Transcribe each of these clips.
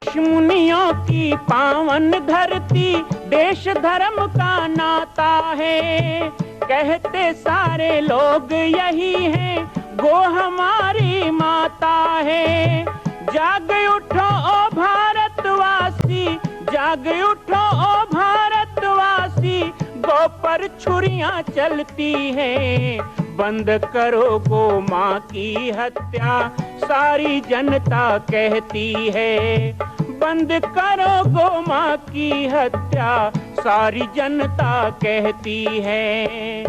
ऋषि मुनियों की पावन धरती, देश धर्म का नाता है। कहते सारे लोग यही हैं, गो हमारी माता है। जाग उठो ओ भारतवासी, जाग उठो ओ भारतवासी, गो पर छुरियां चलती हैं। बंद करो गो माँ की हत्या, सारी जनता कहती है। बंद करो गो माँ की हत्या, सारी जनता कहती है।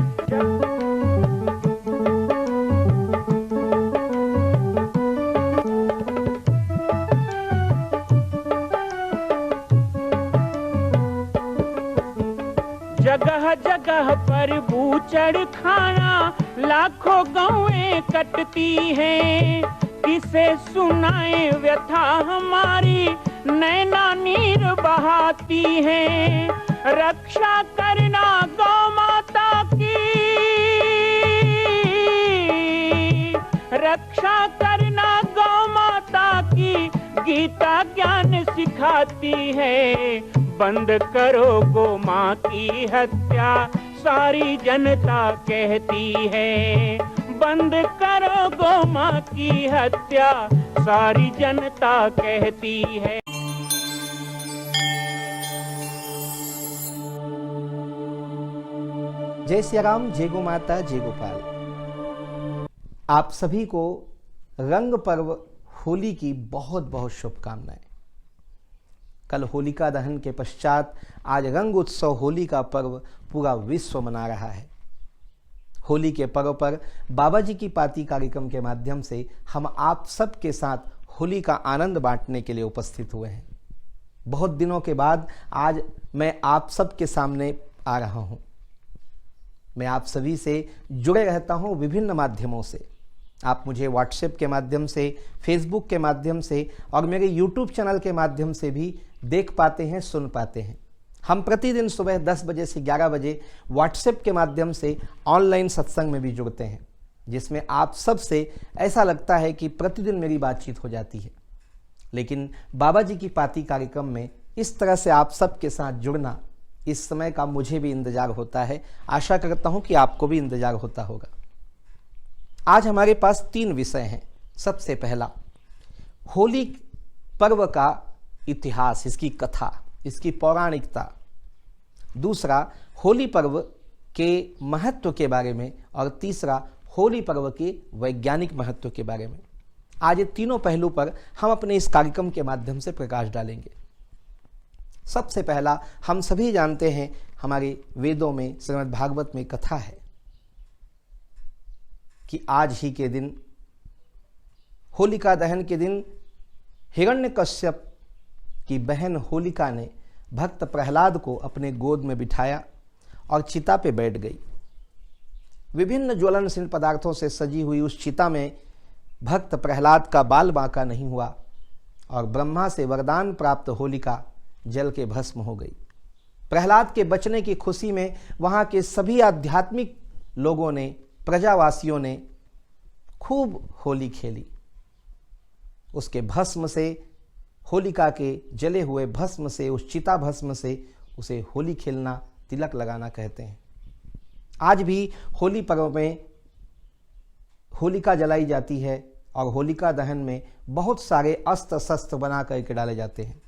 जगह जगह पर बूचड़ खाना, लाखों गौएं कटती हैं। किसे सुनाए व्यथा हमारी, नैना नीर बहाती हैं। रक्षा करना गौ माता की, रक्षा करना गौ माता की, गीता ज्ञान सिखाती है। बंद करो गो माँ की हत्या, सारी जनता कहती है। बंद करो गो माँ की हत्या, सारी जनता कहती है। जय सिया राम, जय गो माता, जय गोपाल। आप सभी को रंग पर्व होली की बहुत बहुत शुभकामनाएं। कल होलिका दहन के पश्चात आज रंग उत्सव होली का पर्व पूरा विश्व मना रहा है। होली के पर्व पर बाबा जी की पाती कार्यक्रम के माध्यम से हम आप सब के साथ होली का आनंद बांटने के लिए उपस्थित हुए हैं। बहुत दिनों के बाद आज मैं आप सब के सामने आ रहा हूं। मैं आप सभी से जुड़े रहता हूं विभिन्न माध्यमों से। आप मुझे व्हाट्सएप के माध्यम से, फेसबुक के माध्यम से और मेरे यूट्यूब चैनल के माध्यम से भी देख पाते हैं, सुन पाते हैं। हम प्रतिदिन सुबह 10 बजे से 11 बजे व्हाट्सएप के माध्यम से ऑनलाइन सत्संग में भी जुड़ते हैं, जिसमें आप सब से ऐसा लगता है कि प्रतिदिन मेरी बातचीत हो जाती है। लेकिन बाबा जी की पाती कार्यक्रम में इस तरह से आप सब के साथ जुड़ना, इस समय का मुझे भी इंतजार होता है। आशा करता हूं कि आपको भी इंतजार होता होगा। आज हमारे पास 3 विषय हैं। सबसे पहला, होली पर्व का इतिहास, इसकी कथा, इसकी पौराणिकता। दूसरा, होली पर्व के महत्व के बारे में। और तीसरा, होली पर्व के वैज्ञानिक महत्व के बारे में। आज ये तीनों पहलू पर हम अपने इस कार्यक्रम के माध्यम से प्रकाश डालेंगे। सबसे पहला, हम सभी जानते हैं, हमारे वेदों में, श्रीमद् भागवत में कथा है कि आज ही के दिन, होलिका दहन के दिन, हिरण्यकश्यप की बहन होलिका ने भक्त प्रहलाद को अपने गोद में बिठाया और चिता पे बैठ गई। विभिन्न ज्वलनशील पदार्थों से सजी हुई उस चिता में भक्त प्रहलाद का बाल बांका नहीं हुआ और ब्रह्मा से वरदान प्राप्त होलिका जल के भस्म हो गई। प्रहलाद के बचने की खुशी में वहां के सभी आध्यात्मिक लोगों ने, प्रजावासियों ने खूब होली खेली। उसके भस्म से, होलिका के जले हुए भस्म से, उस चिता भस्म से उसे होली खेलना, तिलक लगाना कहते हैं। आज भी होली पर्व में होलिका जलाई जाती है और होलिका दहन में बहुत सारे अस्त्र शस्त्र बना करके डाले जाते हैं,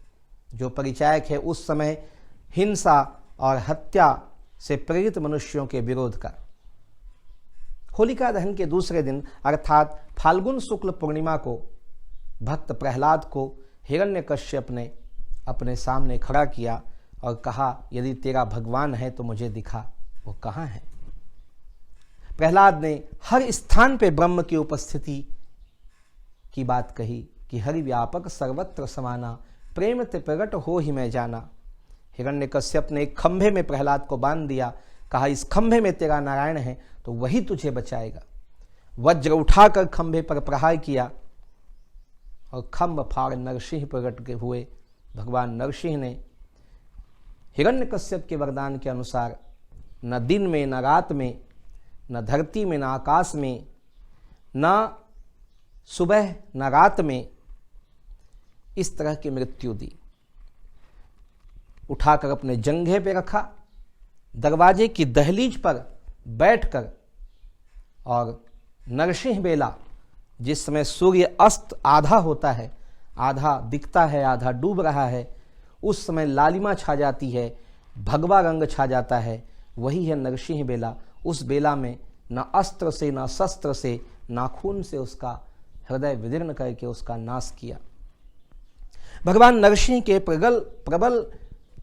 जो परिचायक है उस समय हिंसा और हत्या से प्रेरित मनुष्यों के विरोध का। होलिका दहन के दूसरे दिन अर्थात फाल्गुन शुक्ल पूर्णिमा को भक्त प्रहलाद को हिरण्यकश्यप ने अपने सामने खड़ा किया और कहा, यदि तेरा भगवान है तो मुझे दिखा, वो कहाँ है। प्रहलाद ने हर स्थान पे ब्रह्म की उपस्थिति की बात कही कि हरि व्यापक सर्वत्र समाना, प्रेम ते प्रगट हो ही मैं जाना। हिरण्यकश्यप ने एक खंभे में प्रहलाद को बांध दिया, कहा इस खंभे में तेरा नारायण है तो वही तुझे बचाएगा। वज्र उठाकर खंभे पर प्रहार किया और खंभ फाड़ नरसिंह प्रकट हुए। भगवान नरसिंह ने हिरण्यकश्यप के वरदान के अनुसार न दिन में, न रात में, न धरती में, न आकाश में, न सुबह न रात में इस तरह की मृत्यु दी। उठाकर अपने जंघे पे रखा, दरवाजे की दहलीज पर बैठकर, और नरसिंह बेला जिस समय सूर्य अस्त आधा होता है, आधा दिखता है आधा डूब रहा है, उस समय लालिमा छा जाती है, भगवा रंग छा जाता है, वही है नरसिंह बेला। उस बेला में न अस्त्र से न शस्त्र से नाखून से उसका हृदय विदीर्ण करके उसका नाश किया। भगवान नरसिंह के प्रबल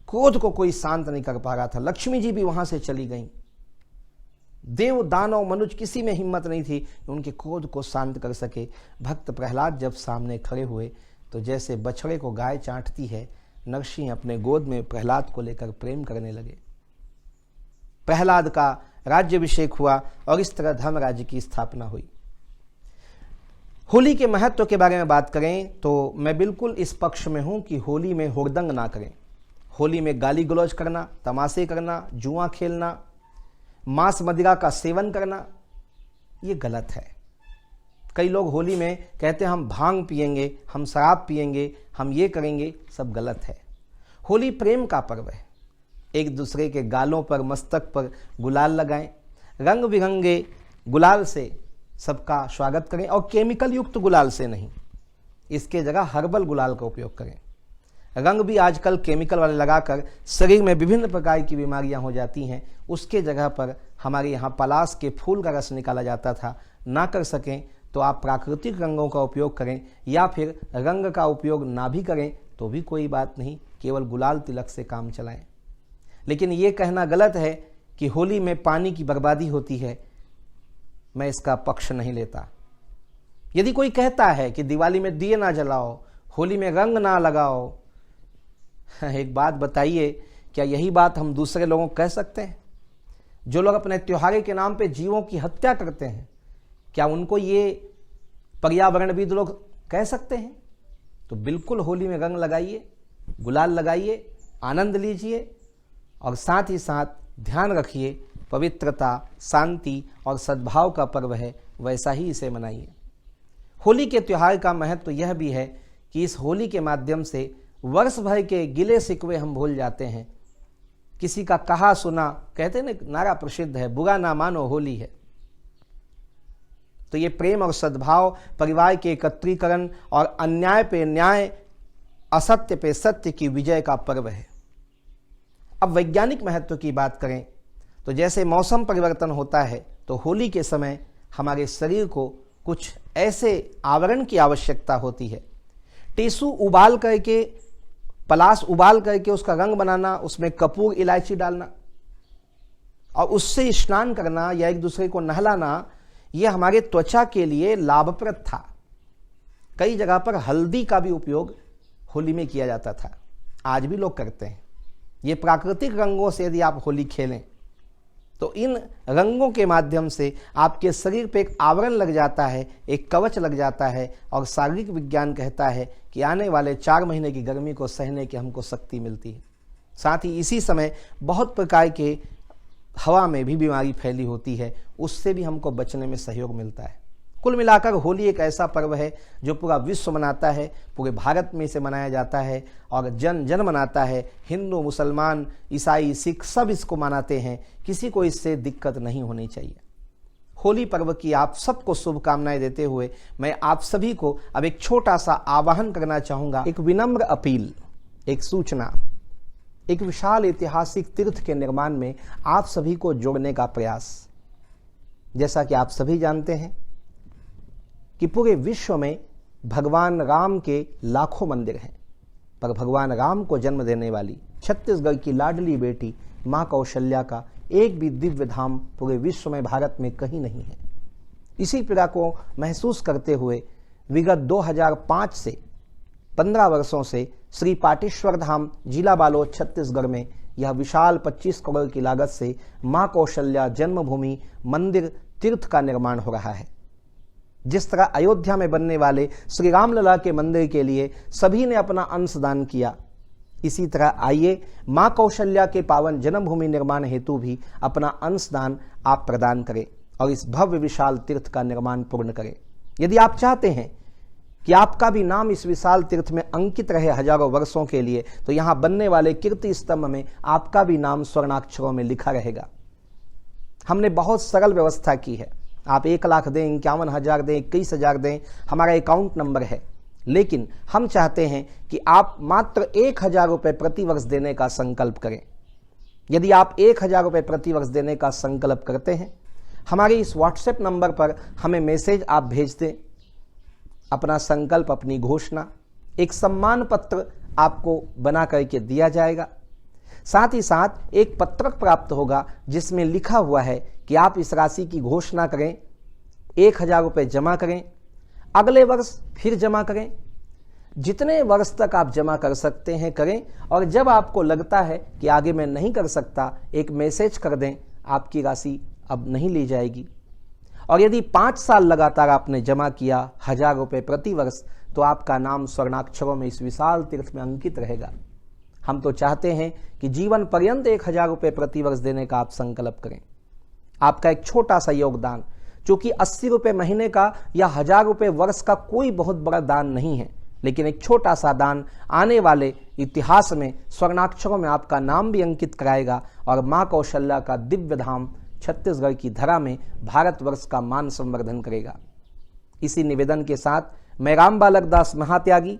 क्रोध को कोई शांत नहीं कर पा रहा था। लक्ष्मी जी भी वहां से चली गईं। देव दानव मनुष्य किसी में हिम्मत नहीं थी कि उनके क्रोध को शांत कर सके। भक्त प्रहलाद जब सामने खड़े हुए तो जैसे बछड़े को गाय चाटती है, नरसिंह अपने गोद में प्रहलाद को लेकर प्रेम करने लगे। प्रहलाद का राज्याभिषेक हुआ और इस तरह धर्मराज्य की स्थापना हुई। होली के महत्व के बारे में बात करें तो मैं बिल्कुल इस पक्ष में हूं कि होली में हुड़दंग ना करें। होली में गाली गलौज करना, तमाशे करना, जुआ खेलना, मांस मदिरा का सेवन करना, ये गलत है। कई लोग होली में कहते हैं हम भांग पिएंगे, हम शराब पिएंगे, हम ये करेंगे, सब गलत है। होली प्रेम का पर्व है। एक दूसरे के गालों पर, मस्तक पर गुलाल लगाएं, रंग बिरंगे गुलाल से सबका स्वागत करें, और केमिकल युक्त गुलाल से नहीं, इसके जगह हर्बल गुलाल का उपयोग करें। रंग भी आजकल केमिकल वाले लगाकर शरीर में विभिन्न प्रकार की बीमारियां हो जाती हैं। उसके जगह पर हमारे यहाँ पलाश के फूल का रस निकाला जाता था। ना कर सकें तो आप प्राकृतिक रंगों का उपयोग करें, या फिर रंग का उपयोग ना भी करें तो भी कोई बात नहीं, केवल गुलाल तिलक से काम चलाएं। लेकिन ये कहना गलत है कि होली में पानी की बर्बादी होती है, मैं इसका पक्ष नहीं लेता। यदि कोई कहता है कि दिवाली में दिए ना जलाओ, होली में रंग ना लगाओ, एक बात बताइए, क्या यही बात हम दूसरे लोगों को कह सकते हैं? जो लोग अपने त्योहार के नाम पे जीवों की हत्या करते हैं, क्या उनको ये पर्यावरणविद लोग कह सकते हैं? तो बिल्कुल होली में रंग लगाइए, गुलाल लगाइए, आनंद लीजिए, और साथ ही साथ ध्यान रखिए पवित्रता, शांति और सद्भाव का पर्व है, वैसा ही इसे मनाइए। होली के त्यौहार का महत्व यह भी है कि इस होली के माध्यम से वर्ष भर के गिले शिकवे हम भूल जाते हैं। किसी का कहा सुना, कहते ना, नारा प्रसिद्ध है, बुरा ना मानो होली है। तो ये प्रेम और सद्भाव, परिवार के एकत्रीकरण और अन्याय पे न्याय, असत्य पे सत्य की विजय का पर्व है। अब वैज्ञानिक महत्व की बात करें तो जैसे मौसम परिवर्तन होता है तो होली के समय हमारे शरीर को कुछ ऐसे आवरण की आवश्यकता होती है। टिश्यू उबाल करके, पलाश उबाल करके उसका रंग बनाना, उसमें कपूर, इलायची डालना और उससे स्नान करना या एक दूसरे को नहलाना, यह हमारे त्वचा के लिए लाभप्रद था। कई जगह पर हल्दी का भी उपयोग होली में किया जाता था, आज भी लोग करते हैं। ये प्राकृतिक रंगों से यदि आप होली खेलें तो इन रंगों के माध्यम से आपके शरीर पे एक आवरण लग जाता है, एक कवच लग जाता है, और शारीरिक विज्ञान कहता है कि आने वाले 4 महीने की गर्मी को सहने की हमको शक्ति मिलती है। साथ ही इसी समय बहुत प्रकार के हवा में भी बीमारी फैली होती है, उससे भी हमको बचने में सहयोग मिलता है। कुल मिलाकर होली एक ऐसा पर्व है जो पूरा विश्व मनाता है, पूरे भारत में इसे मनाया जाता है और जन जन मनाता है। हिंदू, मुसलमान, ईसाई, सिख सब इसको मनाते हैं, किसी को इससे दिक्कत नहीं होनी चाहिए। होली पर्व की आप सबको शुभकामनाएं देते हुए मैं आप सभी को अब एक छोटा सा आह्वान करना चाहूँगा, एक विनम्र अपील, एक सूचना, एक विशाल ऐतिहासिक तीर्थ के निर्माण में आप सभी को जोड़ने का प्रयास। जैसा कि आप सभी जानते हैं कि पूरे विश्व में भगवान राम के लाखों मंदिर हैं, पर भगवान राम को जन्म देने वाली छत्तीसगढ़ की लाडली बेटी माँ कौशल्या का एक भी दिव्य धाम पूरे विश्व में, भारत में कहीं नहीं है। इसी पीड़ा को महसूस करते हुए विगत 2005 से 15 वर्षों से श्री पाटेश्वर धाम, जिला बालोद, छत्तीसगढ़ में यह विशाल 25 करोड़ की लागत से माँ कौशल्या जन्मभूमि मंदिर तीर्थ का निर्माण हो रहा है। जिस तरह अयोध्या में बनने वाले श्री रामलला के मंदिर के लिए सभी ने अपना अंशदान किया, इसी तरह आइए मां कौशल्या के पावन जन्मभूमि निर्माण हेतु भी अपना अंशदान आप प्रदान करें और इस भव्य विशाल तीर्थ का निर्माण पूर्ण करें। यदि आप चाहते हैं कि आपका भी नाम इस विशाल तीर्थ में अंकित रहे हजारों वर्षों के लिए, तो यहाँ बनने वाले कीर्ति स्तंभ में आपका भी नाम स्वर्णाक्षरों में लिखा रहेगा। हमने बहुत सरल व्यवस्था की है। आप 1 लाख दें, 51,000 दें, 21,000 दें, हमारा अकाउंट नंबर है। लेकिन हम चाहते हैं कि आप मात्र 1,000 रुपये प्रति वर्ष देने का संकल्प करें। यदि आप 1,000 रुपये प्रति वर्ष देने का संकल्प करते हैं, हमारे इस व्हाट्सएप नंबर पर हमें मैसेज आप भेज दें, अपना संकल्प, अपनी घोषणा, एक सम्मान पत्र आपको बना करके दिया जाएगा। साथ ही साथ एक पत्रक प्राप्त होगा जिसमें लिखा हुआ है कि आप इस राशि की घोषणा करें, 1,000 रुपये जमा करें, अगले वर्ष फिर जमा करें, जितने वर्ष तक आप जमा कर सकते हैं करें, और जब आपको लगता है कि आगे मैं नहीं कर सकता, एक मैसेज कर दें, आपकी राशि अब नहीं ली जाएगी। और यदि 5 साल लगातार आपने जमा किया 1,000 रुपये प्रति वर्ष, तो आपका नाम स्वर्णाक्षरों में इस विशाल तीर्थ में अंकित रहेगा। हम तो चाहते हैं कि जीवन पर्यंत 1,000 रुपये प्रति वर्ष देने का आप संकल्प करें। आपका एक छोटा सा योगदान, जो कि 80 रुपये महीने का या 1,000 रुपये वर्ष का कोई बहुत बड़ा दान नहीं है, लेकिन एक छोटा सा दान आने वाले इतिहास में स्वर्णाक्षरों में आपका नाम भी अंकित कराएगा और माँ कौशल्या का दिव्य धाम छत्तीसगढ़ की धरा में भारतवर्ष का मान संवर्धन करेगा। इसी निवेदन के साथ मैं राम बालक दास महात्यागी,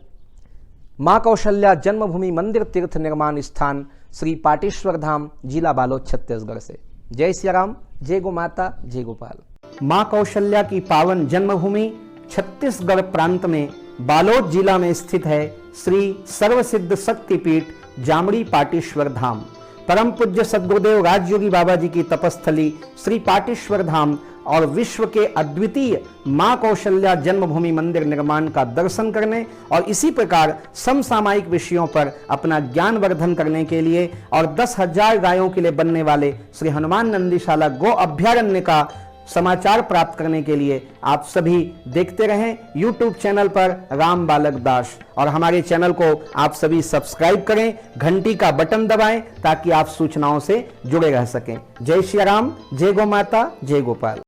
माँ कौशल्या जन्मभूमि मंदिर तीर्थ निर्माण स्थान श्री पाटेश्वर धाम, जिला बालोद, छत्तीसगढ़ से जय श्री राम, जय गो माता, जय गोपाल। माँ कौशल्या की पावन जन्मभूमि छत्तीसगढ़ प्रांत में बालोद जिला में स्थित है श्री सर्वसिद्ध शक्तिपीठ जामड़ी पाटेश्वर धाम। परम पूज्य सद्गुरुदेव राजयोगी बाबा जी की तपस्थली श्री पाटेश्वर धाम और विश्व के अद्वितीय मां कौशल्या जन्मभूमि मंदिर निर्माण का दर्शन करने और इसी प्रकार समसामयिक विषयों पर अपना ज्ञानवर्धन करने के लिए और 10,000 गायों के लिए बनने वाले श्री हनुमान नंदीशाला गो अभ्यारण्य का समाचार प्राप्त करने के लिए आप सभी देखते रहें YouTube चैनल पर राम बालक दास, और हमारे चैनल को आप सभी सब्सक्राइब करें, घंटी का बटन दबाएं ताकि आप सूचनाओं से जुड़े रह सकें। जय श्री राम, जय गो माता, जय गोपाल।